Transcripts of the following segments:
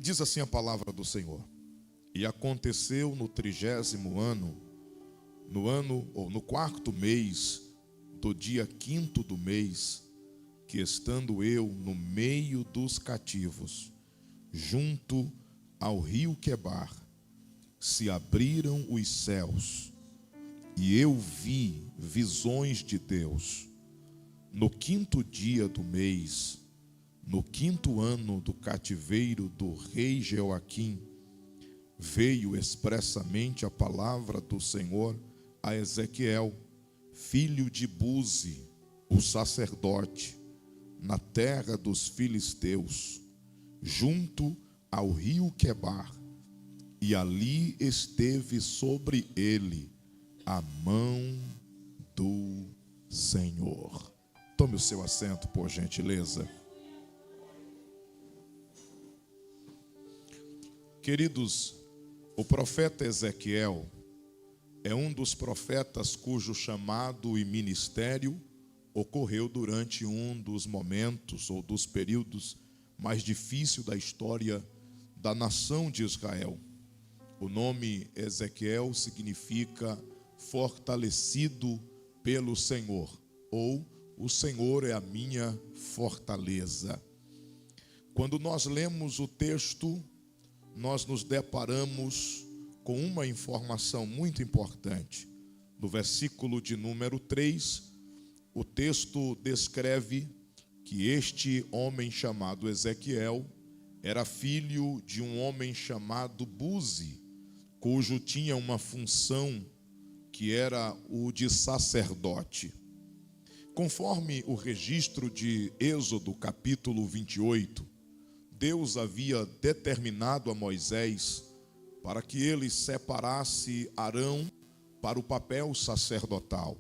E diz assim a palavra do Senhor: e aconteceu no 30º ano, no quarto mês, do dia 5º do mês, que estando eu no meio dos cativos, junto ao rio Quebar, se abriram os céus, e eu vi visões de Deus. No 5º dia do mês, no 5º ano do cativeiro do rei Jeoaquim, veio expressamente a palavra do Senhor a Ezequiel, filho de Buzi, o sacerdote, na terra dos filisteus, junto ao rio Quebar, e ali esteve sobre ele a mão do Senhor. Tome o seu assento, por gentileza. Queridos, o profeta Ezequiel é um dos profetas cujo chamado e ministério ocorreu durante um dos momentos ou dos períodos mais difíceis da história da nação de Israel. O nome Ezequiel significa fortalecido pelo Senhor, ou o Senhor é a minha fortaleza. Quando nós lemos o texto, nós nos deparamos com uma informação muito importante. No versículo de número 3, o texto descreve que este homem chamado Ezequiel era filho de um homem chamado Buzi, cujo tinha uma função que era o de sacerdote. Conforme o registro de Êxodo capítulo 28, Deus havia determinado a Moisés para que ele separasse Arão para o papel sacerdotal.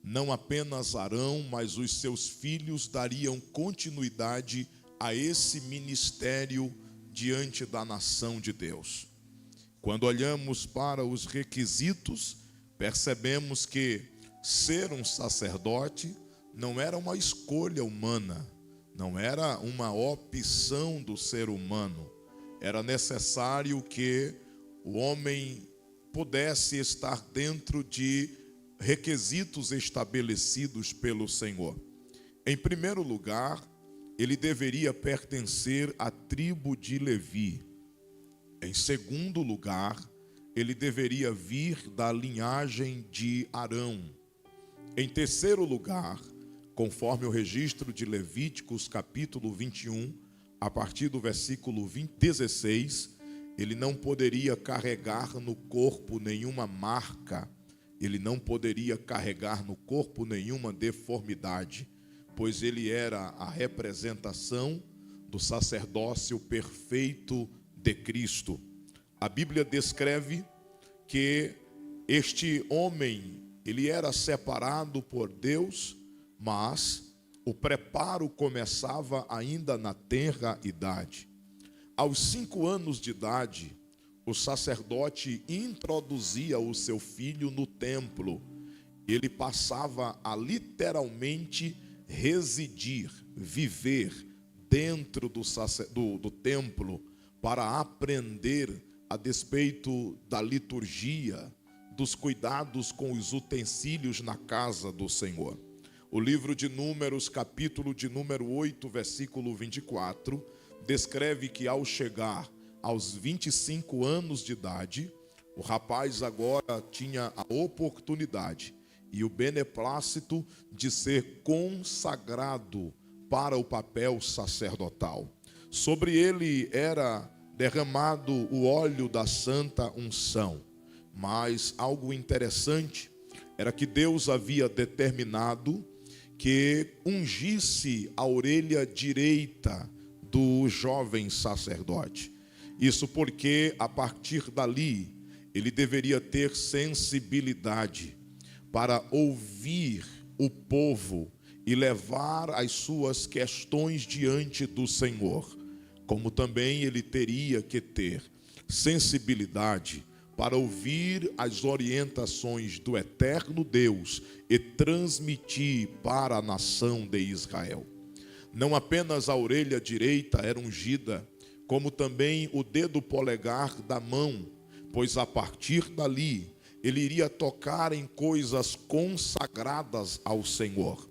Não apenas Arão, mas os seus filhos dariam continuidade a esse ministério diante da nação de Deus. Quando olhamos para os requisitos, percebemos que ser um sacerdote não era uma escolha humana, não era uma opção do ser humano. Era necessário que o homem pudesse estar dentro de requisitos estabelecidos pelo Senhor. Em primeiro lugar, ele deveria pertencer à tribo de Levi. Em segundo lugar, ele deveria vir da linhagem de Arão. Em terceiro lugar, conforme o registro de Levíticos capítulo 21, a partir do versículo 16, ele não poderia carregar no corpo nenhuma marca, ele não poderia carregar no corpo nenhuma deformidade, pois ele era a representação do sacerdócio perfeito de Cristo. A Bíblia descreve que este homem, ele era separado por Deus, mas o preparo começava ainda na tenra idade. Aos 5 anos de idade, o sacerdote introduzia o seu filho no templo. Ele passava a literalmente residir, viver dentro do templo para aprender a despeito da liturgia, dos cuidados com os utensílios na casa do Senhor. O livro de Números, capítulo de número 8, versículo 24, descreve que ao chegar aos 25 anos de idade, o rapaz agora tinha a oportunidade e o beneplácito de ser consagrado para o papel sacerdotal. Sobre ele era derramado o óleo da santa unção. Mas algo interessante era que Deus havia determinado que ungisse a orelha direita do jovem sacerdote. Isso porque a partir dali ele deveria ter sensibilidade para ouvir o povo e levar as suas questões diante do Senhor, como também ele teria que ter sensibilidade para ouvir as orientações do eterno Deus e transmitir para a nação de Israel. Não apenas a orelha direita era ungida, como também o dedo polegar da mão, pois a partir dali ele iria tocar em coisas consagradas ao Senhor.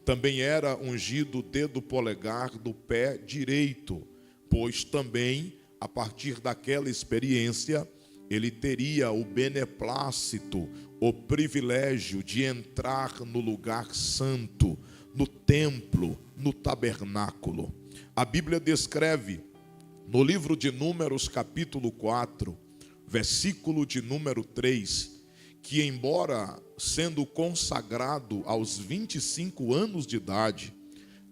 Também era ungido o dedo polegar do pé direito, pois também, a partir daquela experiência, ele teria o beneplácito, o privilégio de entrar no lugar santo, no templo, no tabernáculo. A Bíblia descreve, no livro de Números, capítulo 4, versículo de número 3, que embora sendo consagrado aos 25 anos de idade,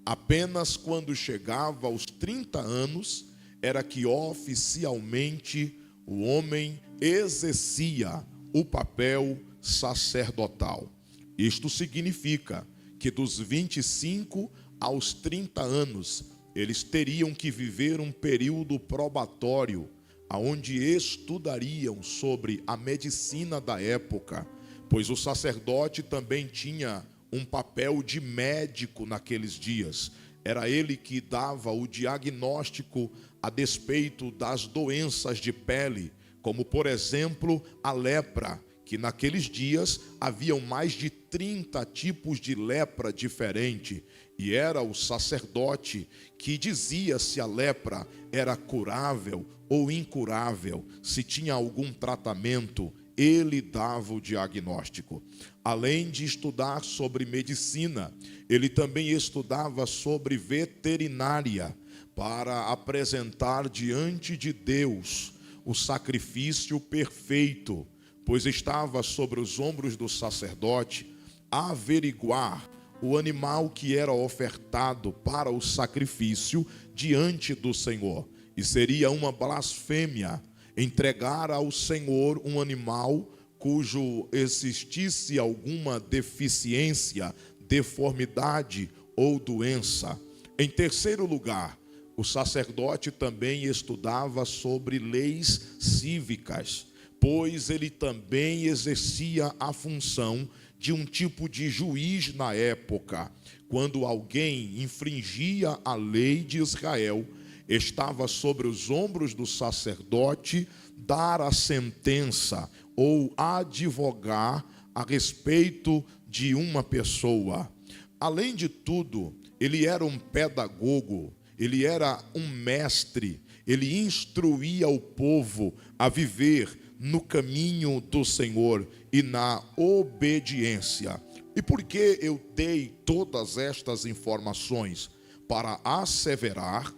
apenas quando chegava aos 30 anos, era que oficialmente o homem exercia o papel sacerdotal. Isto significa que dos 25 aos 30 anos, eles teriam que viver um período probatório, onde estudariam sobre a medicina da época, pois o sacerdote também tinha um papel de médico naqueles dias. Era ele que dava o diagnóstico a despeito das doenças de pele, como por exemplo a lepra, que naqueles dias haviam mais de 30 tipos de lepra diferente, e era o sacerdote que dizia se a lepra era curável ou incurável, se tinha algum tratamento, ele dava o diagnóstico. Além de estudar sobre medicina, ele também estudava sobre veterinária, para apresentar diante de Deus o sacrifício perfeito, pois estava sobre os ombros do sacerdote averiguar o animal que era ofertado para o sacrifício diante do Senhor. E seria uma blasfêmia entregar ao Senhor um animal cujo existisse alguma deficiência, deformidade ou doença. Em terceiro lugar, o sacerdote também estudava sobre leis cívicas, pois ele também exercia a função de um tipo de juiz na época. Quando alguém infringia a lei de Israel, estava sobre os ombros do sacerdote dar a sentença ou advogar a respeito de uma pessoa. Além de tudo, ele era um pedagogo, ele era um mestre, ele instruía o povo a viver no caminho do Senhor e na obediência. E por que eu dei todas estas informações? Para asseverar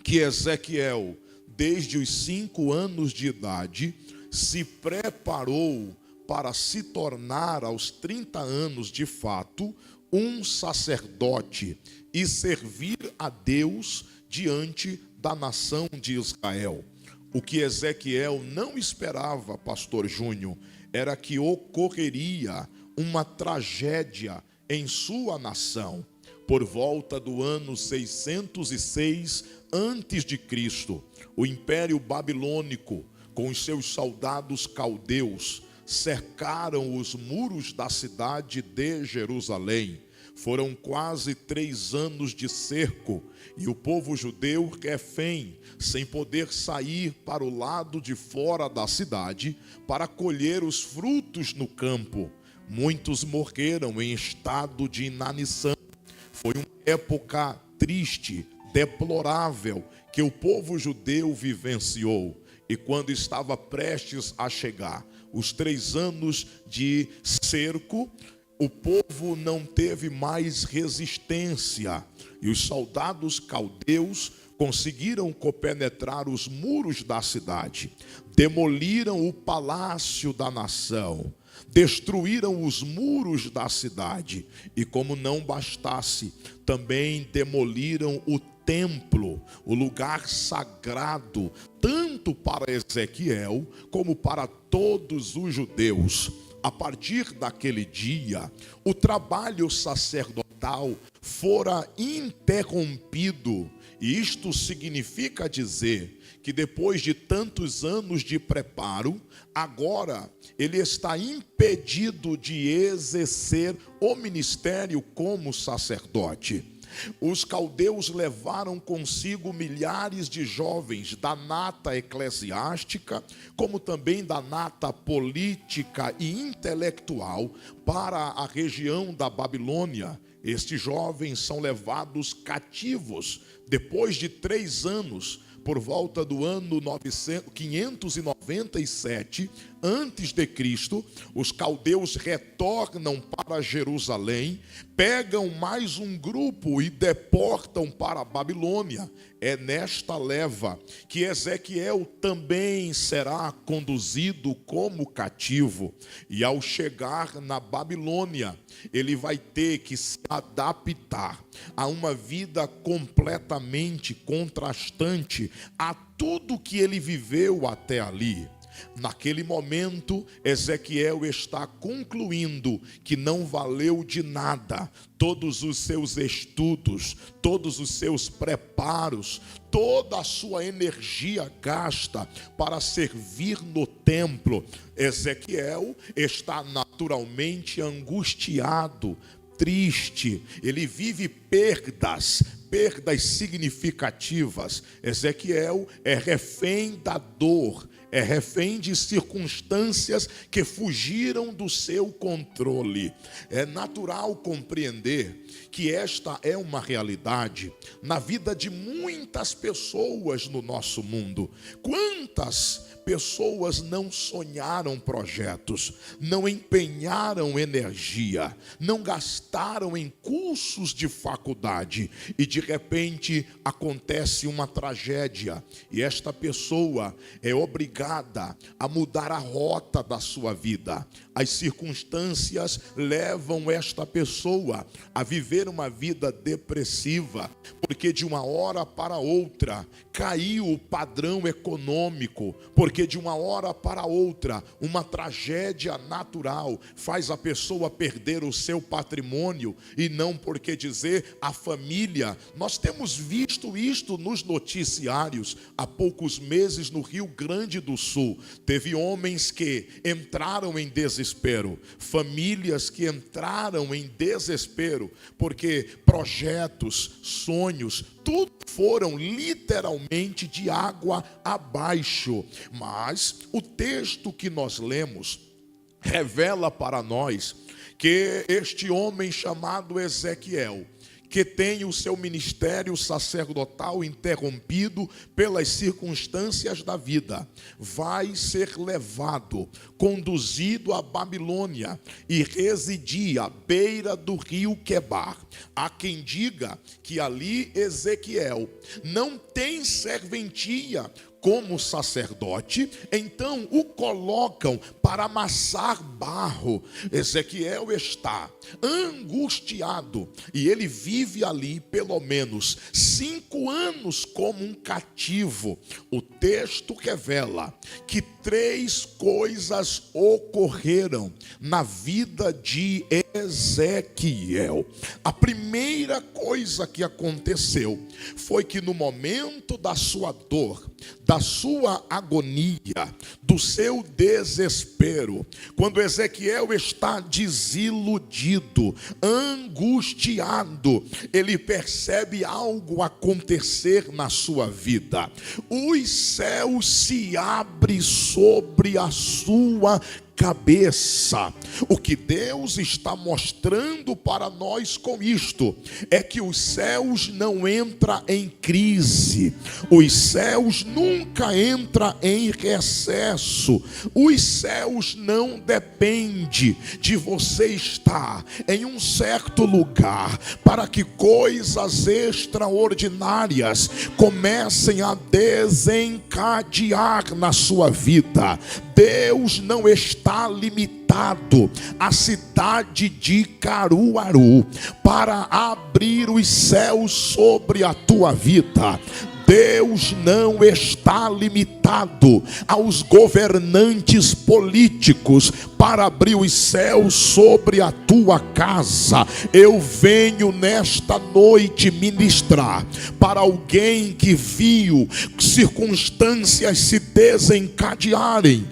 que Ezequiel, desde os 5 anos de idade, se preparou para se tornar aos 30 anos de fato um sacerdote e servir a Deus diante da nação de Israel. O que Ezequiel não esperava, pastor Júnior, era que ocorreria uma tragédia em sua nação. Por volta do ano 606 a.C., o Império Babilônico, com os seus soldados caldeus, cercaram os muros da cidade de Jerusalém. Foram quase 3 anos de cerco, e o povo judeu, refém, sem poder sair para o lado de fora da cidade para colher os frutos no campo. Muitos morreram em estado de inanição. Foi uma época triste, deplorável, que o povo judeu vivenciou. E quando estava prestes a chegar os 3 anos de cerco, o povo não teve mais resistência. E os soldados caldeus conseguiram compenetrar os muros da cidade, demoliram o palácio da nação, destruíram os muros da cidade. E como não bastasse, também demoliram o templo, o lugar sagrado, tanto para Ezequiel como para todos os judeus. A partir daquele dia, o trabalho sacerdotal fora interrompido. E isto significa dizer que depois de tantos anos de preparo, agora ele está impedido de exercer o ministério como sacerdote. Os caldeus levaram consigo milhares de jovens da nata eclesiástica, como também da nata política e intelectual, para a região da Babilônia. Estes jovens são levados cativos depois de 3 anos, por volta do ano 597 antes de Cristo. Os caldeus retornam para Jerusalém, pegam mais um grupo e deportam para a Babilônia. É nesta leva que Ezequiel também será conduzido como cativo, e ao chegar na Babilônia, ele vai ter que se adaptar a uma vida completamente contrastante a tudo que ele viveu até ali. Naquele momento, Ezequiel está concluindo que não valeu de nada todos os seus estudos, todos os seus preparos, toda a sua energia gasta para servir no templo. Ezequiel está naturalmente angustiado, triste, ele vive perdas significativas. Ezequiel é refém da dor, é refém de circunstâncias que fugiram do seu controle. É natural compreender que esta é uma realidade na vida de muitas pessoas no nosso mundo. Quantas pessoas não sonharam projetos, não empenharam energia, não gastaram em cursos de faculdade, e de repente acontece uma tragédia, e esta pessoa é obrigada a mudar a rota da sua vida. As circunstâncias levam esta pessoa a viver uma vida depressiva, porque de uma hora para outra caiu o padrão econômico, porque de uma hora para outra uma tragédia natural faz a pessoa perder o seu patrimônio, e não por que dizer a família. Nós temos visto isto nos noticiários. Há poucos meses no Rio Grande do Sul, teve homens que entraram em desespero, famílias que entraram em desespero, porque projetos, sonhos, tudo foram literalmente de água abaixo. Mas o texto que nós lemos revela para nós que este homem chamado Ezequiel, que tem o seu ministério sacerdotal interrompido pelas circunstâncias da vida, vai ser levado, conduzido à Babilônia e residir à beira do rio Quebar. Há quem diga que ali Ezequiel não tem serventia como sacerdote, então o colocam para amassar barro. Ezequiel está angustiado e ele vive ali pelo menos 5 anos como um cativo. O texto revela que 3 coisas ocorreram na vida de Ezequiel. A primeira coisa que aconteceu foi que no momento da sua dor, da sua agonia, do seu desespero, quando Ezequiel está desiludido, angustiado, ele percebe algo acontecer na sua vida. Os céus se abrem sobre a sua cabeça. O que Deus está mostrando para nós com isto é que os céus não entram em crise, os céus nunca entram em recesso, os céus não dependem de você estar em um certo lugar para que coisas extraordinárias comecem a desencadear na sua vida. Deus não está limitado à cidade de Caruaru para abrir os céus sobre a tua vida. Deus não está limitado aos governantes políticos para abrir os céus sobre a tua casa. Eu venho nesta noite ministrar para alguém que viu circunstâncias se desencadearem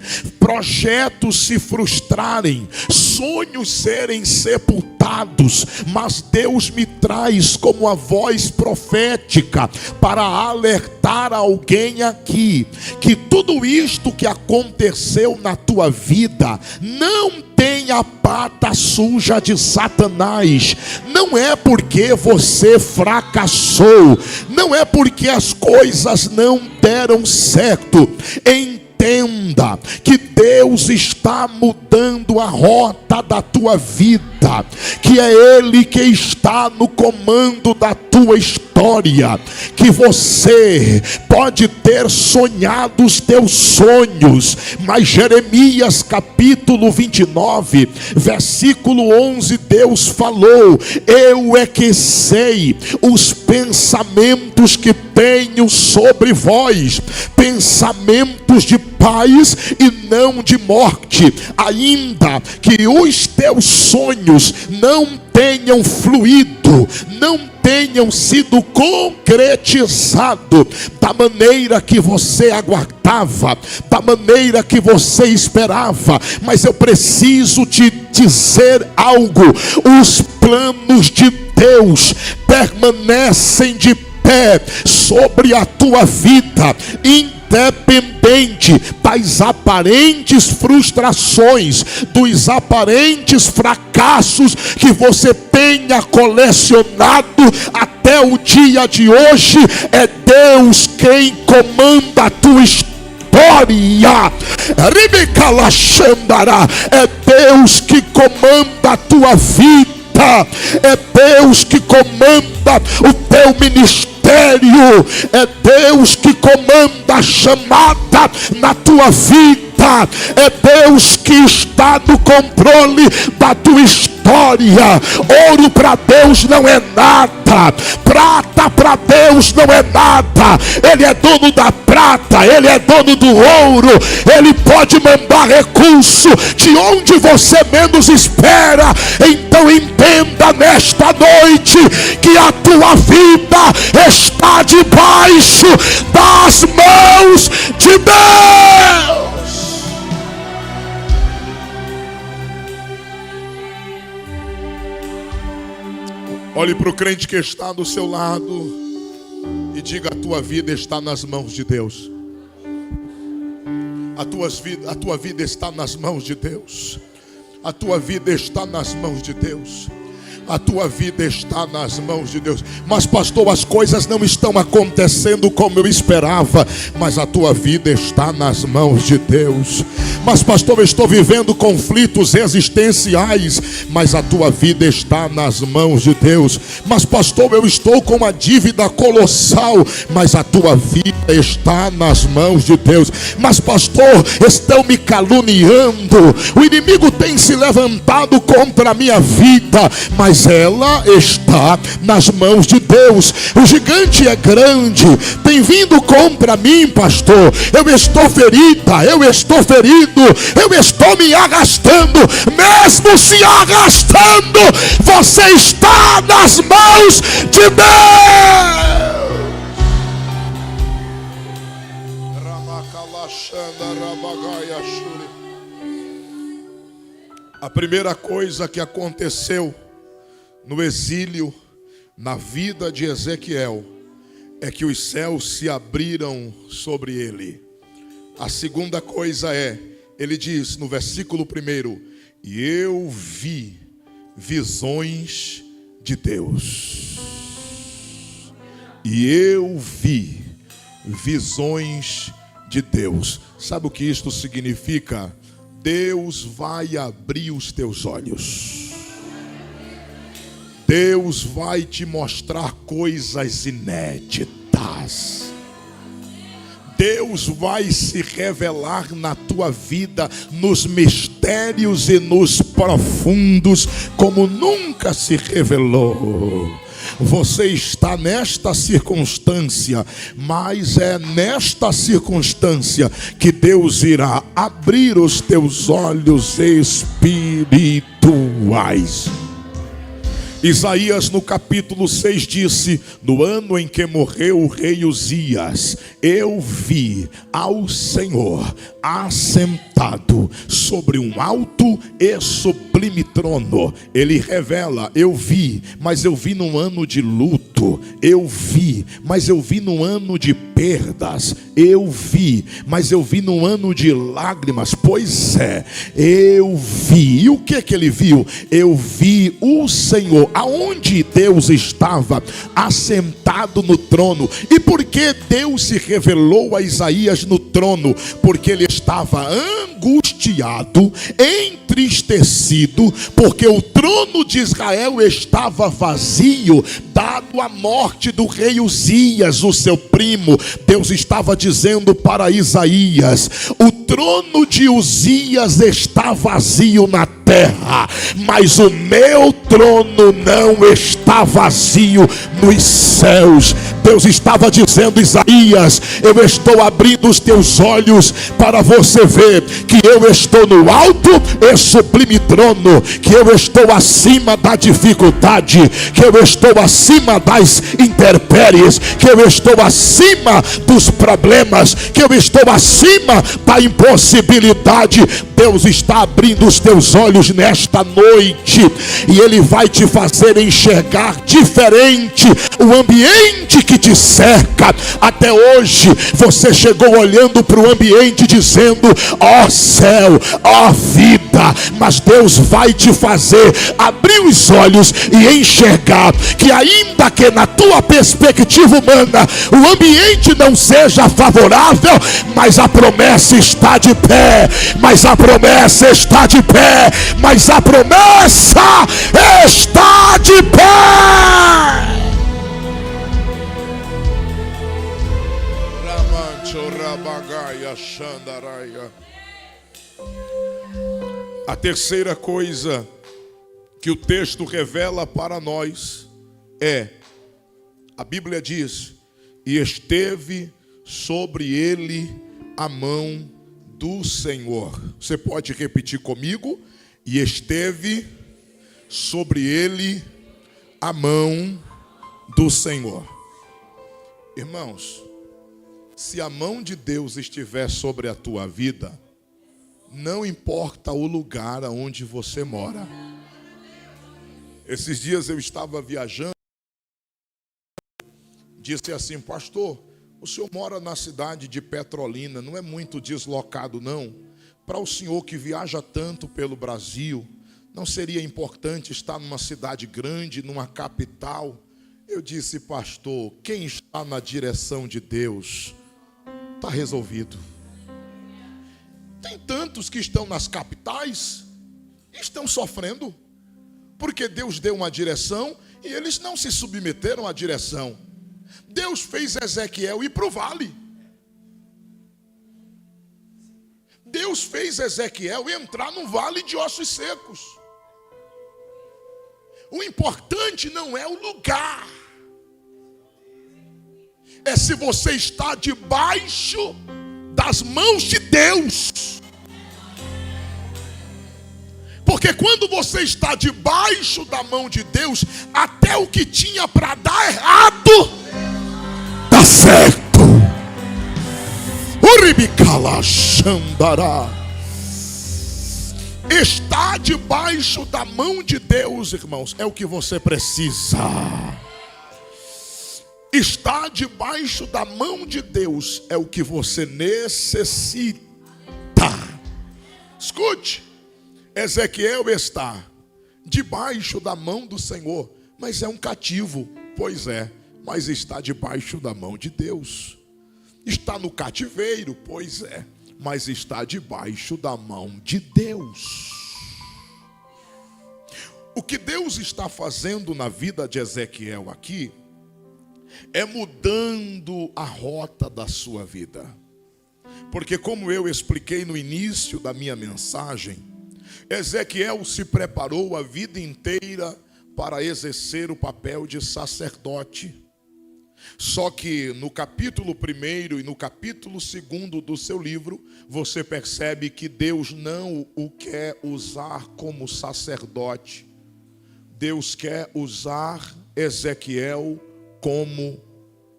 projetos se frustrarem, sonhos serem sepultados, mas Deus me traz como a voz profética para alertar alguém aqui, que tudo isto que aconteceu na tua vida não tem a pata suja de Satanás. Não é porque você fracassou, não é porque as coisas não deram certo. Entenda que Deus está mudando a rota da tua vida, que é Ele que está no comando da tua história, que você pode ter sonhado os teus sonhos, mas Jeremias capítulo 29, versículo 11, Deus falou: eu é que sei os pensamentos que tenho sobre vós, pensamentos de paz e não de morte, ainda que os teus sonhos não tenham fluído, não tenham sido concretizados da maneira que você aguardava, da maneira que você esperava. Mas eu preciso te dizer algo: os planos de Deus permanecem de pé sobre a tua vida, independente das aparentes frustrações, dos aparentes fracassos que você tenha colecionado até o dia de hoje. É Deus quem comanda a tua história. É Deus que comanda a tua vida, é Deus que comanda o teu ministério, é Deus que comanda a chamada na tua vida, é Deus que está no controle da tua história. Ouro para Deus não é nada, prata para Deus não é nada. Ele é dono da prata, Ele é dono do ouro. Ele pode mandar recurso de onde você menos espera. Então entenda nesta noite que a tua vida está debaixo das mãos de Deus. Olhe para o crente que está do seu lado e diga: a tua vida está nas mãos de Deus. A tua vida está nas mãos de Deus. A tua vida está nas mãos de Deus. A tua vida está nas mãos de Deus. Mas pastor, as coisas não estão acontecendo como eu esperava. Mas a tua vida está nas mãos de Deus. Mas pastor, eu estou vivendo conflitos existenciais. Mas a tua vida está nas mãos de Deus. Mas pastor, eu estou com uma dívida colossal. Mas a tua vida está nas mãos de Deus. Mas pastor, estão me caluniando. O inimigo tem se levantado contra a minha vida. Mas ela está nas mãos de Deus. O gigante é grande, tem vindo contra mim, pastor. Eu estou ferida, eu estou ferido, eu estou me arrastando. Mesmo se arrastando, você está nas mãos de Deus. A primeira coisa que aconteceu no exílio, na vida de Ezequiel, é que os céus se abriram sobre ele. A segunda coisa é, ele diz no versículo 1: e eu vi visões de Deus. E eu vi visões de Deus. Sabe o que isto significa? Deus vai abrir os teus olhos. Deus vai te mostrar coisas inéditas. Deus vai se revelar na tua vida, nos mistérios e nos profundos, como nunca se revelou. Você está nesta circunstância, mas é nesta circunstância que Deus irá abrir os teus olhos espirituais. Isaías no capítulo 6 disse: no ano em que morreu o rei Uzias, eu vi ao Senhor assentado sobre um alto e sublime trono. Ele revela: eu vi, mas eu vi num ano de luto. Eu vi, mas eu vi num ano de perdas. Eu vi, mas eu vi num ano de lágrimas. Pois é, eu vi. E o que que ele viu? Eu vi o Senhor, aonde Deus estava assentado no trono. E por que Deus se revelou a Isaías no trono? Porque ele estava angustiado, entristecido, porque o trono de Israel estava vazio, dado a morte do rei Uzias, o seu primo. Deus estava dizendo para Isaías: o trono de Uzias está vazio na terra, mas o meu trono não está vazio nos céus. Deus estava dizendo: Isaías, eu estou abrindo os teus olhos para você ver que eu estou no alto e sublime trono, que eu estou acima da dificuldade, que eu estou acima das intempéries, que eu estou acima dos problemas, que eu estou acima da impossibilidade. Deus está abrindo os teus olhos nesta noite, e Ele vai te fazer enxergar diferente o ambiente que te cerca. Até hoje você chegou olhando para o ambiente dizendo: ó céu, ó vida. Mas Deus vai te fazer abrir os olhos e enxergar que, ainda que na tua perspectiva humana o ambiente não seja favorável, mas a promessa está de pé, mas a promessa está de pé, mas a promessa está de pé. A terceira coisa que o texto revela para nós é: a Bíblia diz: e esteve sobre ele a mão do Senhor. Você pode repetir comigo? E esteve sobre ele a mão do Senhor. Irmãos, se a mão de Deus estiver sobre a tua vida, não importa o lugar aonde você mora. Esses dias eu estava viajando, disse assim: pastor, o senhor mora na cidade de Petrolina, não é muito deslocado não? Para o senhor que viaja tanto pelo Brasil, não seria importante estar numa cidade grande, numa capital? Eu disse: pastor, quem está na direção de Deus está resolvido. Tem tantos que estão nas capitais e estão sofrendo, porque Deus deu uma direção e eles não se submeteram à direção. Deus fez Ezequiel ir para o vale. Deus fez Ezequiel entrar num vale de ossos secos. O importante não é o lugar, é se você está debaixo das mãos de Deus. Porque quando você está debaixo da mão de Deus, até o que tinha para dar errado dá certo. Estar debaixo da mão de Deus, irmãos, é o que você precisa. Estar debaixo da mão de Deus é o que você necessita. Escute, Ezequiel está debaixo da mão do Senhor, mas é um cativo. Pois é, mas está debaixo da mão de Deus. Está no cativeiro, pois é, mas está debaixo da mão de Deus. O que Deus está fazendo na vida de Ezequiel aqui é mudando a rota da sua vida. Porque, como eu expliquei no início da minha mensagem, Ezequiel se preparou a vida inteira para exercer o papel de sacerdote. Só que no capítulo 1 e no capítulo 2 do seu livro, você percebe que Deus não o quer usar como sacerdote. Deus quer usar Ezequiel como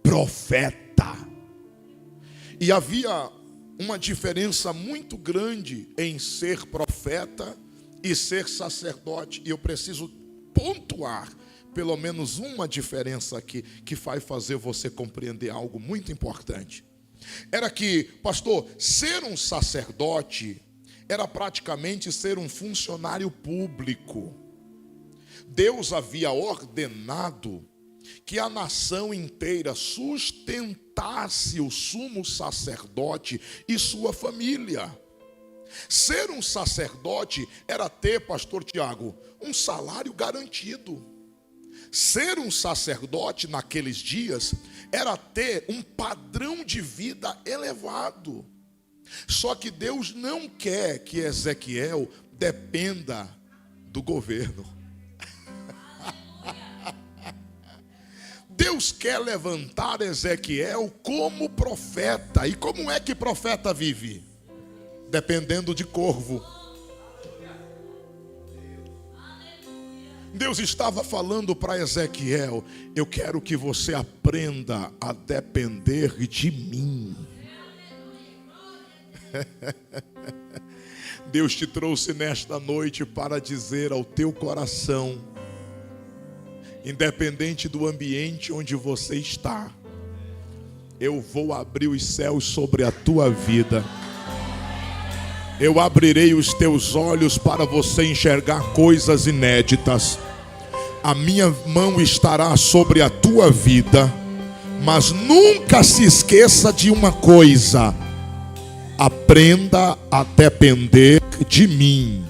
profeta. E havia uma diferença muito grande em ser profeta e ser sacerdote. E eu preciso pontuar pelo menos uma diferença aqui que vai fazer você compreender algo muito importante. Era que, pastor, ser um sacerdote era praticamente ser um funcionário público. Deus havia ordenado que a nação inteira sustentasse o sumo sacerdote e sua família. Ser um sacerdote era ter, pastor Tiago, um salário garantido. Ser um sacerdote naqueles dias era ter um padrão de vida elevado. Só que Deus não quer que Ezequiel dependa do governo. Deus quer levantar Ezequiel como profeta. E como é que profeta vive? Dependendo de corvo. Deus estava falando para Ezequiel: eu quero que você aprenda a depender de mim. Deus te trouxe nesta noite para dizer ao teu coração: independente do ambiente onde você está, eu vou abrir os céus sobre a tua vida. Eu abrirei os teus olhos para você enxergar coisas inéditas. A minha mão estará sobre a tua vida. Mas nunca se esqueça de uma coisa: aprenda a depender de mim.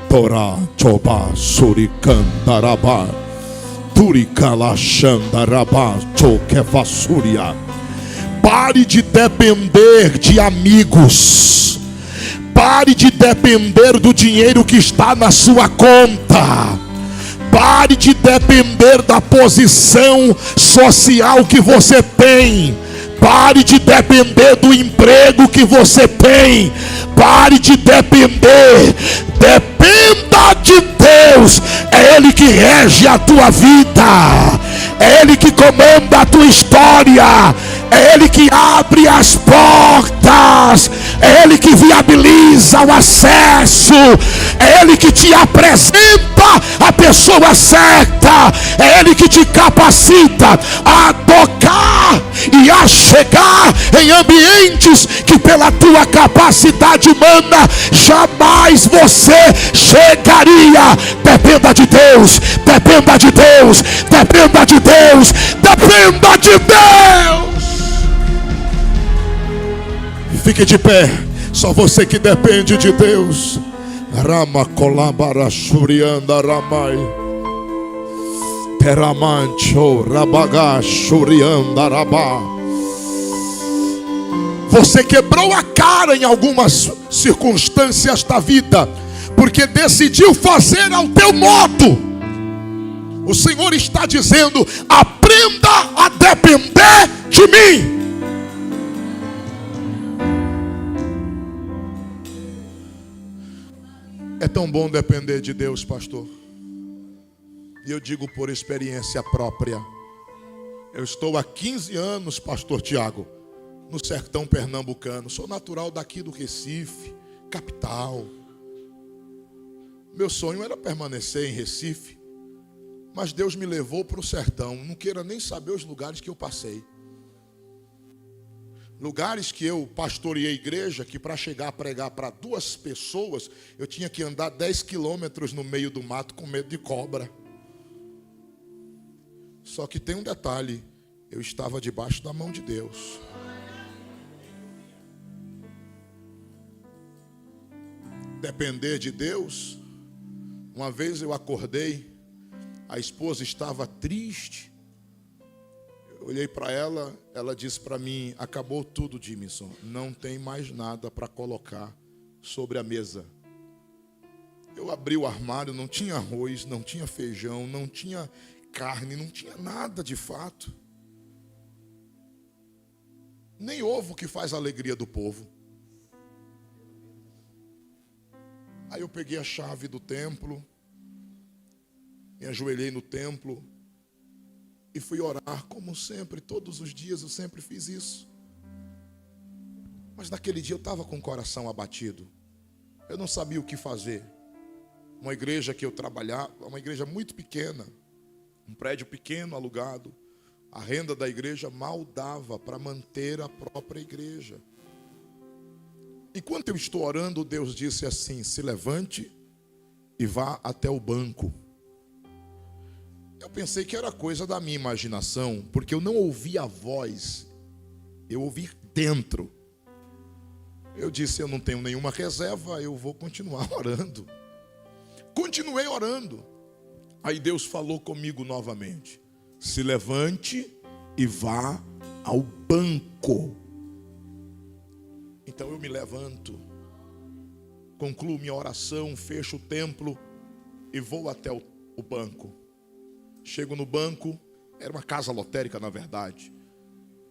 Torá, Choba, Surikandarabá, Turikalashandarabá, Chokevasuria. Pare de depender de amigos. Pare de depender do dinheiro que está na sua conta. Pare de depender da posição social que você tem. Pare de depender do emprego que você tem. Pare de depender. Dependa de Deus. É Ele que rege a tua vida. É Ele que comanda a tua história. É Ele que abre as portas. É Ele que viabiliza o acesso. É Ele que te apresenta a pessoa certa. É Ele que te capacita a tocar e a chegar em ambientes que pela tua capacidade humana jamais você chegaria. Dependa de Deus. Dependa de Deus. Dependa de Deus. Dependa de Deus. Fique de pé. Só você que depende de Deus. Rama colabara shurianda ramai. Teramancho rabaga shurianda rabá. Você quebrou a cara em algumas circunstâncias da vida, porque decidiu fazer ao teu modo. O Senhor está dizendo: aprenda a depender de mim. É tão bom depender de Deus, pastor. E eu digo por experiência própria. Eu estou há 15 anos, pastor Tiago, no sertão pernambucano. Sou natural daqui do Recife, capital. Meu sonho era permanecer em Recife, mas Deus me levou para o sertão. Não queira nem saber os lugares que eu passei. Lugares que eu pastoreei a igreja, que para chegar a pregar para 2 pessoas, eu tinha que andar 10 quilômetros no meio do mato com medo de cobra. Só que tem um detalhe: eu estava debaixo da mão de Deus. Depender de Deus. Uma vez eu acordei, a esposa estava triste. Eu olhei para ela, ela disse para mim: acabou tudo, Jimison, não tem mais nada para colocar sobre a mesa. Eu abri o armário, não tinha arroz, não tinha feijão, não tinha carne, não tinha nada de fato. Nem ovo que faz a alegria do povo. Aí eu peguei a chave do templo, Me ajoelhei no templo e fui orar, como sempre, todos os dias eu sempre fiz isso. Mas naquele dia eu estava com o coração abatido. Eu não sabia o que fazer. Uma igreja que eu trabalhava, uma igreja muito pequena, um prédio pequeno alugado. A renda da igreja mal dava para manter a própria igreja. Enquanto eu estou orando, Deus disse assim: se levante e vá até o banco. Eu pensei que era coisa da minha imaginação, porque eu não ouvi a voz, eu ouvi dentro. Eu disse: eu não tenho nenhuma reserva, eu vou continuar orando. Continuei orando. Aí Deus falou comigo novamente: se levante e vá ao banco. Então eu me levanto, concluo minha oração, fecho o templo e vou até o banco. Chego no banco, era uma casa lotérica na verdade.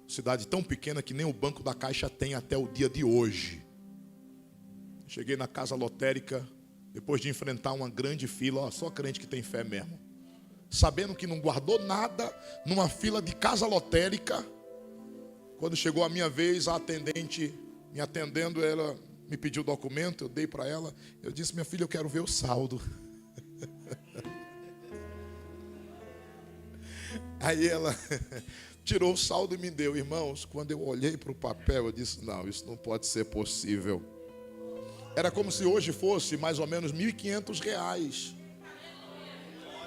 Cidade tão pequena que nem o banco da Caixa tem até o dia de hoje. Cheguei na casa lotérica, depois de enfrentar uma grande fila, só crente que tem fé mesmo. Sabendo que não guardou nada, numa fila de casa lotérica. Quando chegou a minha vez, a atendente me atendendo, ela me pediu o documento, eu dei para ela. Eu disse: minha filha, eu quero ver o saldo. Aí ela tirou o saldo e me deu. Irmãos, quando eu olhei para o papel, eu disse: não, isso não pode ser possível. Era como se hoje fosse mais ou menos R$1.500.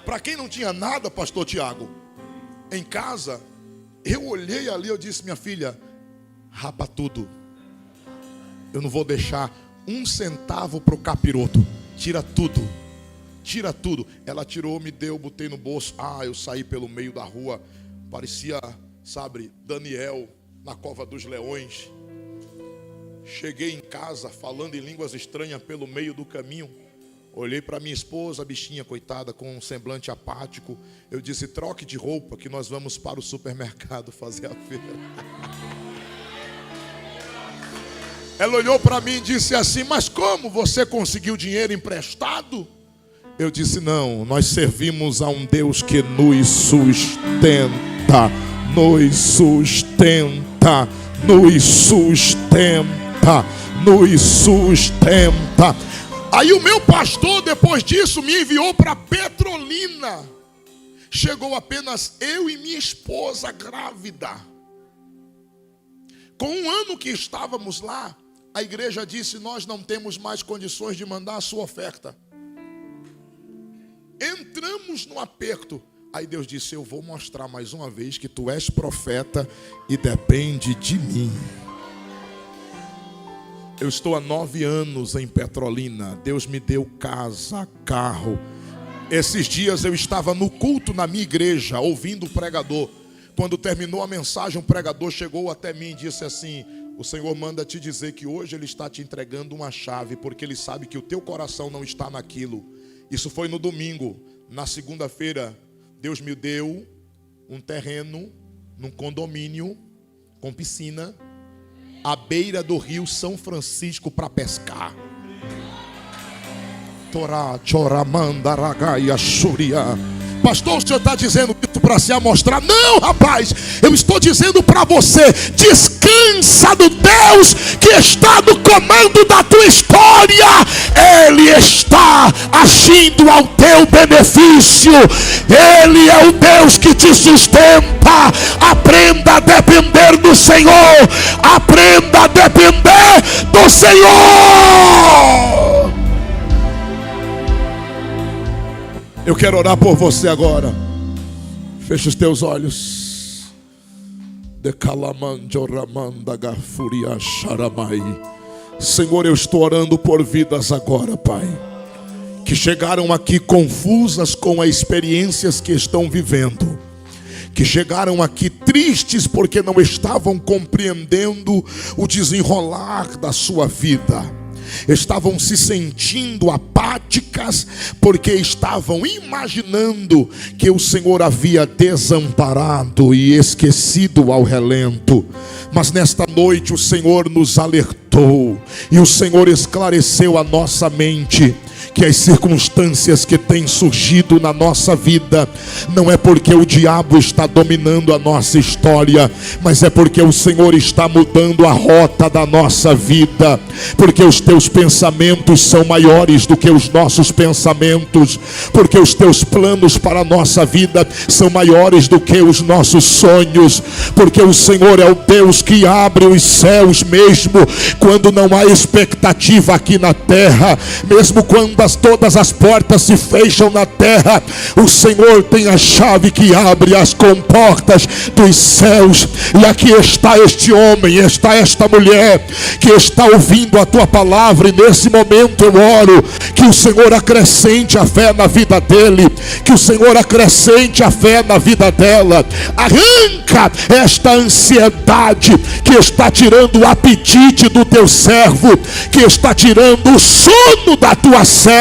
Para quem não tinha nada, pastor Tiago, em casa, eu olhei ali, eu disse: minha filha, rapa tudo. Eu não vou deixar um centavo para o capiroto. Tira tudo. Tira tudo. Ela tirou, me deu, botei no bolso. Eu saí pelo meio da rua. Parecia, sabe, Daniel na cova dos leões. Cheguei em casa falando em línguas estranhas pelo meio do caminho. Olhei para minha esposa, a bichinha coitada, com um semblante apático. Eu disse: troque de roupa que nós vamos para o supermercado fazer a feira. Ela olhou para mim e disse assim: mas como você conseguiu dinheiro emprestado? Eu disse: não, nós servimos a um Deus que nos sustenta, nos sustenta, nos sustenta, nos sustenta. Aí o meu pastor, depois disso, me enviou para Petrolina. Chegou apenas eu e minha esposa grávida. Com um ano que estávamos lá, a igreja disse: nós não temos mais condições de mandar a sua oferta. Entramos no aperto. Aí Deus disse: eu vou mostrar mais uma vez que tu és profeta e depende de mim. Eu estou há 9 anos em Petrolina. Deus me deu casa, carro. Esses dias eu estava no culto na minha igreja, ouvindo o pregador. Quando terminou a mensagem, o pregador chegou até mim e disse assim: o Senhor manda te dizer que hoje Ele está te entregando uma chave, porque Ele sabe que o teu coração não está naquilo. Isso foi no domingo. Na segunda-feira, Deus me deu um terreno num condomínio com piscina à beira do rio São Francisco para pescar. Torá, choramanda, ragaia, xuria. Pastor, o senhor está dizendo isso para se amostrar? Não, rapaz, eu estou dizendo para você: descansa do Deus que está no comando da tua história. Ele está agindo ao teu benefício. Ele é o Deus que te sustenta. Aprenda a depender do Senhor. Aprenda a depender do Senhor. Eu quero orar por você agora. Feche os teus olhos. Senhor, eu estou orando por vidas agora, Pai, que chegaram aqui confusas com as experiências que estão vivendo, que chegaram aqui tristes porque não estavam compreendendo o desenrolar da sua vida. Estavam se sentindo apáticas porque estavam imaginando que o Senhor havia desamparado e esquecido ao relento. Mas nesta noite o Senhor nos alertou e o Senhor esclareceu a nossa mente que as circunstâncias que têm surgido na nossa vida não é porque o diabo está dominando a nossa história, mas é porque o Senhor está mudando a rota da nossa vida, porque os teus pensamentos são maiores do que os nossos pensamentos, porque os teus planos para a nossa vida são maiores do que os nossos sonhos, porque o Senhor é o Deus que abre os céus mesmo quando não há expectativa aqui na terra, mesmo quando todas as portas se fecham na terra, o Senhor tem a chave que abre as comportas dos céus. E aqui está este homem, está esta mulher que está ouvindo a tua palavra, e nesse momento eu oro que o Senhor acrescente a fé na vida dele, que o Senhor acrescente a fé na vida dela. Arranca esta ansiedade que está tirando o apetite do teu servo, que está tirando o sono da tua serva,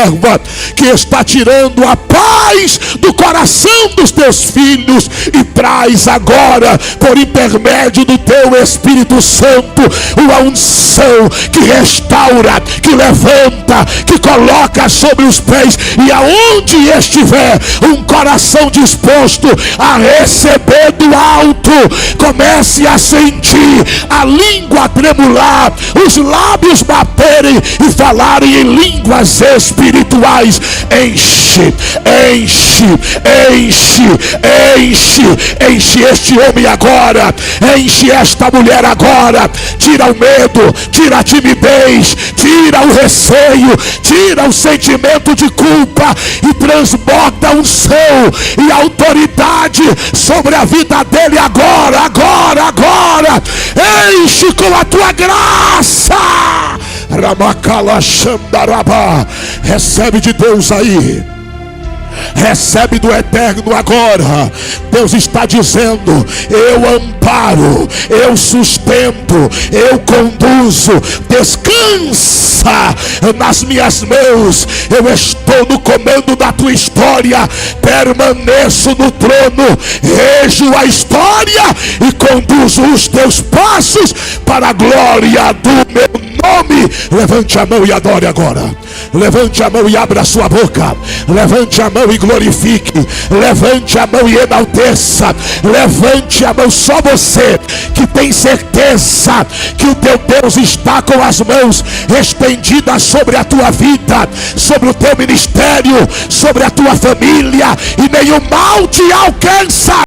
que está tirando a paz do coração dos teus filhos, e traz agora, por intermédio do teu Espírito Santo, uma unção que restaura, que levanta, que coloca sobre os pés, e aonde estiver um coração disposto a receber do alto, comece a sentir a língua tremular, os lábios baterem e falarem em línguas espirituais. Enche, enche, enche, enche, enche este homem agora, enche esta mulher agora. Tira o medo, tira a timidez, tira o receio, tira o sentimento de culpa e transborda unção e autoridade sobre a vida dele agora, agora, agora. Enche com a tua graça. Ramakala Shandaraba. Recebe de Deus aí. Recebe do eterno agora. Deus está dizendo: eu amparo, eu sustento, eu conduzo. Descansa nas minhas mãos. Eu estou no comando da tua história, permaneço no trono, rejo a história e conduzo os teus passos para a glória do meu nome. Levante a mão e adore agora. Levante a mão e abra a sua boca. Levante a mão e glorifique. Levante a mão e enalteça. Levante a mão, só você que tem certeza que o teu Deus está com as mãos estendidas sobre a tua vida, sobre o teu ministério, sobre a tua família, e nenhum mal te alcança.